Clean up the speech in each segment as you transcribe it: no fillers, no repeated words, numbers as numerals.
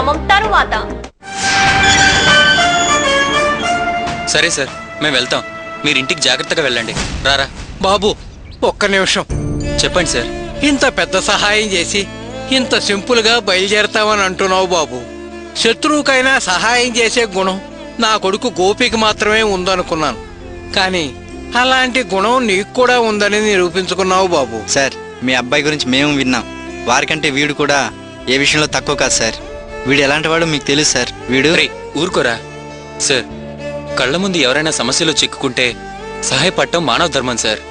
విరామం తరువాత. సరే సార్, మేము వెళ్తాం. మీరు ఇంటికి జాగ్రత్తగా వెళ్ళండి. రారా బాబు, ఒక్క నిమిషం. చెప్పండి సార్. ఇంత పెద్ద సహాయం చేసి ఇంత సింపుల్ గా బయలుదేరతామని అంటున్నావు బాబు. శత్రువుకైనా సహాయం చేసే గుణం నా కొడుకు గోపికి మాత్రమే ఉందనుకున్నాను, కానీ అలాంటి గుణం నీకు కూడా ఉందని నిరూపించుకున్నావు బాబు. సార్, మీ అబ్బాయి గురించి మేము విన్నాం. వారికంటే వీడు కూడా ఏ విషయంలో తక్కువ కాదు సార్. వీడు ఎలాంటి వాడు మీకు తెలుసు సార్. వీడు ఊరుకోరా సార్. కళ్ళ ముందు ఎవరైనా సమస్యలో చిక్కుకుంటే సహాయపడటం మానవ ధర్మం సార్.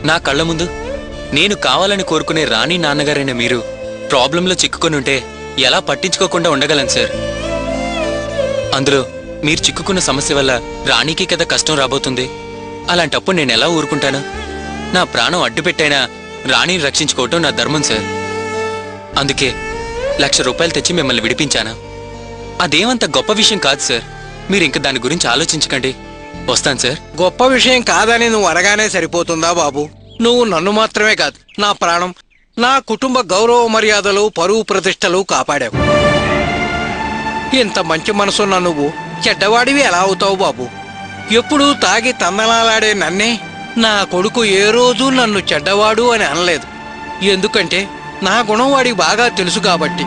నా కళ్ళ ముందు నేను కావాలని కోరుకునే రాణి నాన్నగారైన మీరు ప్రాబ్లంలో చిక్కుకొని ఉంటే ఎలా పట్టించుకోకుండా ఉండగలను సార్. అందులో మీరు చిక్కుకున్న సమస్య వల్ల రాణికి కదా కష్టం రాబోతుంది. అలాంటప్పుడు నేను ఎలా ఊరుకుంటాను? నా ప్రాణం అడ్డుపెట్టైనా రాణిని రక్షించుకోవటం నా ధర్మం సార్. అందుకే 1,00,000 రూపాయలు తెచ్చి మిమ్మల్ని విడిపించాను. అదేమంత గొప్ప విషయం కాదు సార్. మీరు ఇంక దాని గురించి ఆలోచించకండి. వస్తాను సార్. గొప్ప విషయం కాదని నువ్వు అడగానే సరిపోతుందా బాబు? నువ్వు నన్ను మాత్రమే కాదు, నా ప్రాణం, నా కుటుంబ గౌరవ మర్యాదలు, పరువు ప్రతిష్టలు కాపాడావు. ఇంత మంచి మనసున్న నువ్వు చెడ్డవాడివి ఎలా అవుతావు బాబు? ఎప్పుడూ తాగి తందనాలాడే నన్నే నా కొడుకు ఏ రోజు నన్ను చెడ్డవాడు అని అనలేదు. ఎందుకంటే నా గుణం వాడికి బాగా తెలుసు కాబట్టి.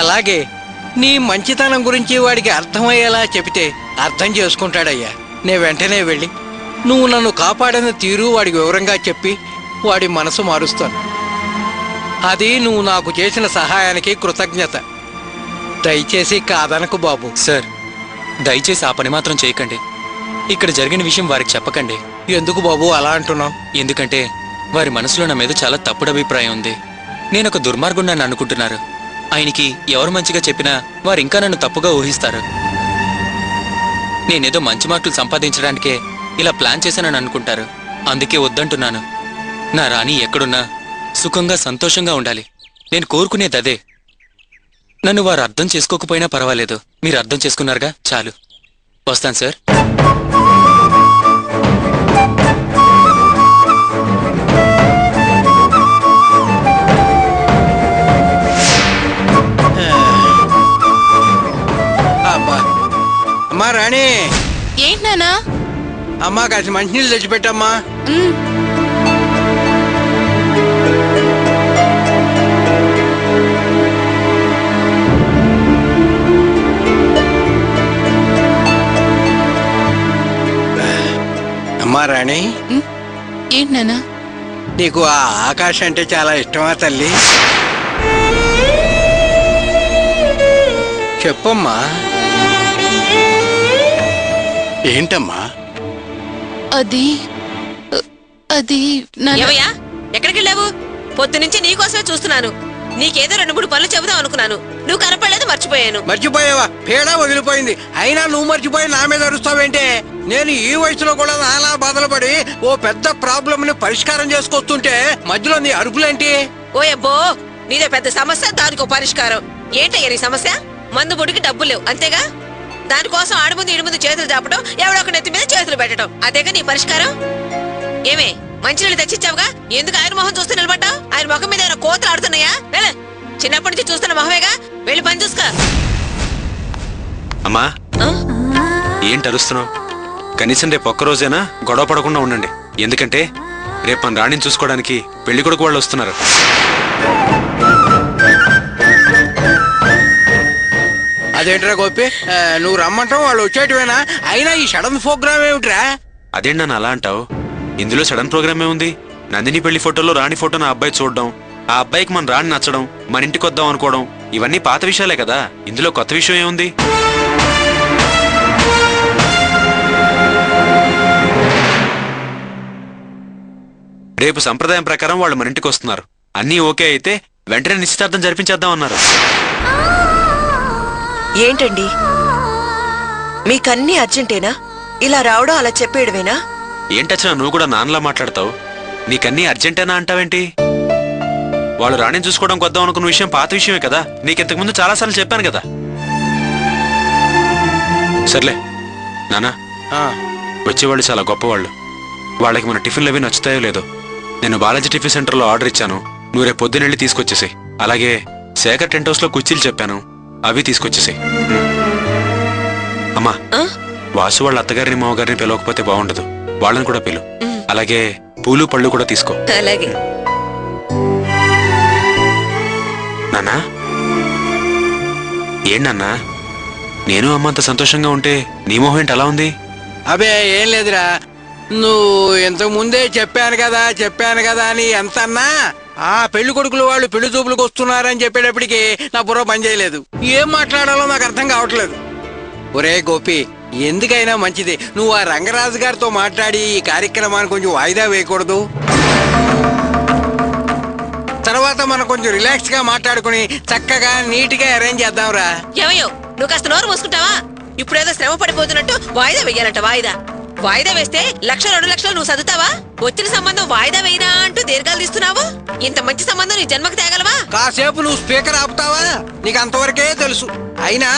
అలాగే నీ మంచితనం గురించి వాడికి అర్థమయ్యేలా చెబితే అర్థం చేసుకుంటాడయ్యా. నే వెంటనే వెళ్ళి నువ్వు నన్ను కాపాడిన తీరు వాడికి వివరంగా చెప్పి వాడి మనసు మారుస్తాను. అది నువ్వు నాకు చేసిన సహాయానికి కృతజ్ఞత. దయచేసి కాదనకు బాబు. సార్, దయచేసి ఆ పని మాత్రం చేయకండి. ఇక్కడ జరిగిన విషయం వారికి చెప్పకండి. ఎందుకు బాబు అలా అంటున్నావు? ఎందుకంటే వారి మనసులో నా మీద చాలా తప్పుడు అభిప్రాయం ఉంది. నేనొక దుర్మార్గుణ్ణని అనుకుంటున్నారు. ఆయనకి ఎవరు మంచిగా చెప్పినా వారు ఇంకా నన్ను తప్పుగా ఊహిస్తారు. నేనేదో మంచి మార్కులు సంపాదించడానికే ఇలా ప్లాన్ చేశానని అనుకుంటారు. అందుకే వద్దంటున్నాను. నా రాణి ఎక్కడున్నా సుఖంగా సంతోషంగా ఉండాలి. నేను కోరుకునేది అదే. నన్ను వారు అర్థం చేసుకోకపోయినా పర్వాలేదు. మీరు అర్థం చేసుకున్నారుగా, చాలు. వస్తాను సార్. అమ్మా రాణి. ఏంటి నాన్నా? అమ్మా కాసి మంచినీళ్ళు తెచ్చిపెట్టమ్మా. అమ్మా రాణి. ఏంటి నాన్నా? నీకు ఆ ఆకాశం అంటే చాలా ఇష్టమా తల్లి? చెప్పమ్మా. ఏంటమ్మా అది అది ఏవయ్యా, ఎక్కడికి వెళ్ళావు? పొద్దునుంచి నీకోసమే చూస్తున్నాను. నీకేదో 2-3 పనులు చెబుదాం అనుకున్నాను. నువ్వు కనపడలేదు, మర్చిపోయాను. మర్చిపోయావా? పేడా వదిలిపోయింది. అయినా నువ్వు మర్చిపోయి నా మీద అరుస్తావేంటే? నేను ఈ వయసులో కూడా నాలా బాధలు పడి ఓ పెద్ద ప్రాబ్లం ని పరిష్కారం చేసుకొస్తుంటే మధ్యలో నీ అరుపులేంటి? ఓ అబ్బో, నీదే పెద్ద సమస్య, దానికో పరిష్కారం. ఏంటయ్యా నీ సమస్య? మందు బుడికి డబ్బులు లేవు, అంతేగా? దానికోసం ఆడముందు ఇడి ముందు చేతులు చాపడం, ఎవడో ఒక నెత్తి మీద చేతులు పెట్టడం, అదేగా నీ పరిష్కారం? ఏమే, మంచినీళ్ళు తెచ్చిచ్చావుగా, ఎందుకు ఆయన మొహం చూస్తూ నిలబడ్డా? ఆయన ముఖం మీద ఏమైనా కోతలు ఆడుతున్నాయా? చిన్నప్పటి నుంచి చూస్తున్న మొహమేగా, వెళ్ళి పని చూసుకో. అమ్మా, ఏంటి అరుస్తున్నావు? కనీసం రేపు ఒక్కరోజైనా గొడవ పడకుండా ఉండండి. ఎందుకంటే రేపు మన రాణిని చూసుకోవడానికి పెళ్లి కొడుకు వాళ్ళు వస్తున్నారు. అదేంట్రా గోపి, నువ్వు రమ్మంటావు వాళ్ళు వచ్చేటివేనా? అయినా ఈ సడన్ ప్రోగ్రామ్ ఏమిట్రా? అదేంటి నన్ను అలా అంటావు? ఇందులో సడన్ ప్రోగ్రామ్ ఏముంది? నందిని పెళ్లి ఫోటోలో రాణి ఫోటో నా అబ్బాయి చూడడం, ఆ అబ్బాయికి మన రాణి నచ్చడం, మన ఇంటికి వద్దాం అనుకోవడం, ఇవన్నీ పాత విషయాలే కదా. ఇందులో కొత్త విషయం ఏముంది? రేపు సంప్రదాయం ప్రకారం వాళ్ళు మన ఇంటికి వస్తున్నారు. అన్నీ ఓకే అయితే వెంటనే నిశ్చితార్థం జరిపించేద్దాం అన్నారు. ఏంటండి, మీకన్నీ అర్జెంటేనా? ఇలా రావడం, అలా చెప్పేయడమేనా? ఏంటచ్చా నువ్వు కూడా నాన్నలా మాట్లాడతావు? నీకన్నీ అర్జెంటేనా అంటావేంటి? వాళ్ళు రాణిని చూసుకోవడానికి వద్దాం అనుకున్న విషయం పాత విషయమే కదా. నీకింతకు ముందు చాలాసార్లు చెప్పాను కదా. సర్లే నానా, వచ్చేవాళ్ళు చాలా గొప్పవాళ్ళు. వాళ్ళకి మన టిఫిన్లు అవి నచ్చుతాయో లేదో. నేను బాలాజీ టిఫిన్ సెంటర్లో ఆర్డర్ ఇచ్చాను. నువ్వు రేపు పొద్దునెళ్ళి తీసుకొచ్చేసి, అలాగే శేఖర్ టెంట్ హౌస్ లో కుర్చీలు చెప్పాను, అవి తీసుకొచ్చేసాయి. అమ్మా, ఆ? వాసు వాళ్ళ అత్తగారిని మామగారిని పిలవకపోతే బాగుండదు, వాళ్ళని కూడా పిలు. అలాగే పూలు పళ్ళు కూడా తీసుకో. అలాగే. నాన్నా, ఏంటన్నా నేను అమ్మ అంత సంతోషంగా ఉంటే నీ మొహం ఏంటి అలా ఉంది? అబే ఏం లేదురా, నువ్వు ఇంతకు ముందే చెప్పాను కదా అని ఎంత అన్నా ఆ పెళ్లి కొడుకులు వాళ్ళు పెళ్లి చూపులకు వస్తున్నారని చెప్పేటప్పటికి నా బుర్ర పని చేయలేదు. ఏం మాట్లాడాలో నాకు అర్థం కావట్లేదు. ఒరే గోపి, ఎందుకైనా మంచిది నువ్వు ఆ రంగరాజు గారితో మాట్లాడి ఈ కార్యక్రమాన్ని కొంచెం వాయిదా వేయకూడదు? తర్వాత మనం కొంచెం రిలాక్స్ గా మాట్లాడుకుని చక్కగా నీట్ గా అరేంజ్ చేద్దాంరా. ఏమయ్యో, నువ్వు కాస్త నోరు మూసుకుంటావా? ఇప్పుడేదో శ్రమ పడిపోతున్నట్టు వాయిదా వెయ్యాలంట. వాయిదా వేస్తే 1,00,000 2,00,000 నువ్వు చదువుతావా? వచ్చిన సంబంధం వాయిదా వేయినా అంటూ దీర్ఘాలు తీస్తున్నావు. ఇంత మంచి సంబంధం నీ జన్మకు తేగలవా? కాసేపు నువ్వు స్పీకర్ ఆపుతావా? నీకు అంతవరకే తెలుసు. అయినా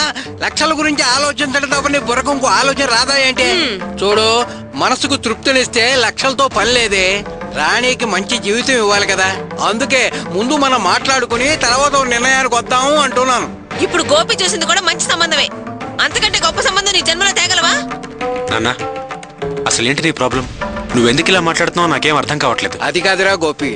లక్షల గురించి ఆలోచించడం తప్ప నీ బుర్రకు ఇంకో ఆలోచన రాదా ఏంటి? చూడు, మనసుకు తృప్తినిస్తే లక్షలతో పని లేదే. రాణికి మంచి జీవితం ఇవ్వాలి కదా, అందుకే ముందు మనం మాట్లాడుకుని తర్వాత ఒక నిర్ణయానికి వద్దాము అంటున్నాను. ఇప్పుడు గోపి చూసింది కూడా మంచి సంబంధమే. అంతకంటే గొప్ప సంబంధం నీ జన్మలో తేగలవా? నాన్నా, అసలేంటి నీ ప్రాబ్లం? నువ్వెందుకు ఇలా మాట్లాడుతున్నావు నాకేం అర్థం కావట్లేదు. అది కాదురా గోపి,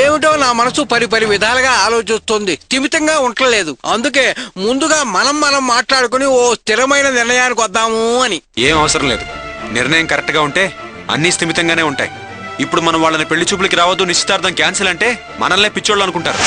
ఏమిటో నా మనసు పరి విధాలుగా ఆలోచిస్తుంది, స్థిమితంగా ఉండలేదు. అందుకే ముందుగా మనం మాట్లాడుకుని ఓ స్థిరమైన నిర్ణయానికి వద్దాము అని. ఏం అవసరం లేదు. నిర్ణయం కరెక్ట్ గా ఉంటే అన్ని స్థిమితంగానే ఉంటాయి. ఇప్పుడు మనం వాళ్ళని పెళ్లి చూపులకి రావద్దు, నిశ్చితార్థం క్యాన్సిల్ అంటే మనల్నే పిచ్చోళ్ళు అనుకుంటారు.